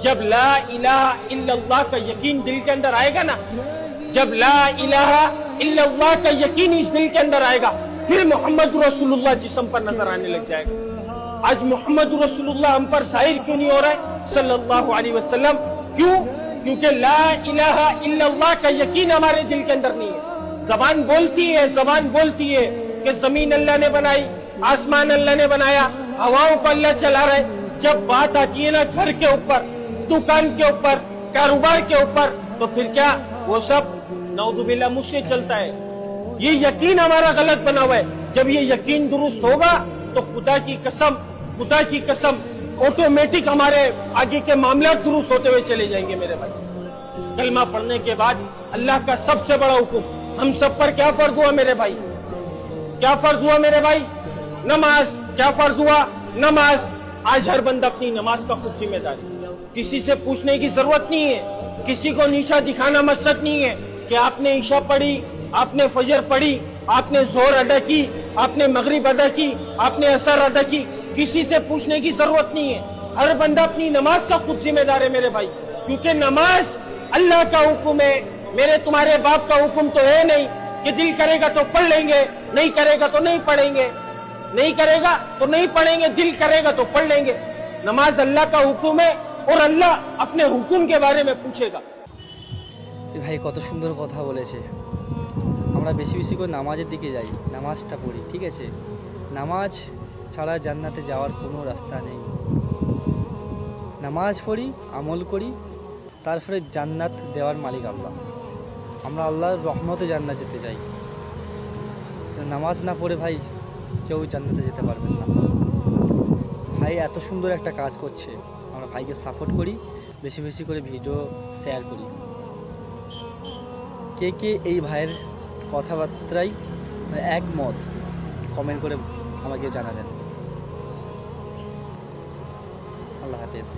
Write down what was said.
जब ला इलाहा इल्लल्लाह का यकीन दिल के अंदर आएगा ना, जब ला इलाहा इल्लल्लाह का यकीन इस दिल के अंदर आएगा, फिर मोहम्मद रसूलुल्लाह जिस्म पर नजर आने लग जाएगा। आज मोहम्मद रसूलुल्लाह हम पर जाहिर क्यों नहीं हो रहा है सल्लल्लाहु अलैहि वसल्लम? क्यों? क्योंकि ला इलाहा इल्लल्लाह का यकीन हमारे दिल के अंदर नहीं है। जबान बोलती है कि जमीन अल्लाह ने बनाई, आसमान अल्लाह ने बनाया, हवाओं को अल्लाह चला रहा है। जब बात आती है ना घर के ऊपर, दुकान के ऊपर, कारोबार के ऊपर, तो फिर क्या वो सब नऊजुबिल्लाह मुझसे चलता है। ये यकीन हमारा गलत बना हुआ है। जब ये यकीन दुरुस्त होगा तो खुदा की कसम ऑटोमेटिक हमारे आगे के मामला दुरुस्त होते हुए चले जाएंगे मेरे भाई। कलमा पढ़ने के बाद अल्लाह का सबसे बड़ा हुक्म हम सब पर क्या फर्ज हुआ मेरे भाई? क्या फर्ज हुआ मेरे भाई? नमाज। क्या फर्ज हुआ? नमाज। आज हर बंदा अपनी नमाज का खुद जिम्मेदारी, किसी से पूछने की जरूरत नहीं है, किसी को नीचा दिखाना मकसद नहीं है कि आपने ईशा पढ़ी, आपने फजर पढ़ी, आपने जोहर अदा की, आपने मगरिब अदा की, आपने असर अदा की, किसी से पूछने की जरूरत नहीं है। हर बंदा अपनी नमाज का खुद जिम्मेदार है मेरे भाई, क्योंकि नमाज अल्लाह का हुक्म है, मेरे तुम्हारे बाप का हुक्म तो है नहीं कि दिल करेगा तो पढ़ लेंगे, नहीं करेगा तो नहीं पढ़ेंगे, नहीं करेगा तो नहीं पढ़ेंगे, दिल करेगा तो पढ़ लेंगे। नमाज अल्लाह का हुक्म है और अल्लाह अपने हुक्म के बारे में पूछेगा। ভাই কত সুন্দর কথা বলেছে। আমরা বেশি বেশি করে নামাজের দিকে যাই, নামাজটা পড়ি, ঠিক আছে? নামাজ ছাড়া জান্নাতে যাওয়ার কোনো রাস্তা নেই। নামাজ পড়ি, আমল করি, তারপরে জান্নাত দেওয়ার মালিক আল্লাহ। আমরা আল্লাহর রহমতে জান্নাত যেতে চাই। নামাজ না পড়ে ভাই কেউ জান্নাতে যেতে পারবেন না। ভাই এত সুন্দর একটা কাজ করছে, আমরা ভাইকে সাপোর্ট করি, বেশি বেশি করে ভিডিও শেয়ার করি। কে কে এই ভাইয়ের কথাবার্তায় একমত কমেন্ট করে আমাকে জানাবেন। আল্লাহ হাফেজ।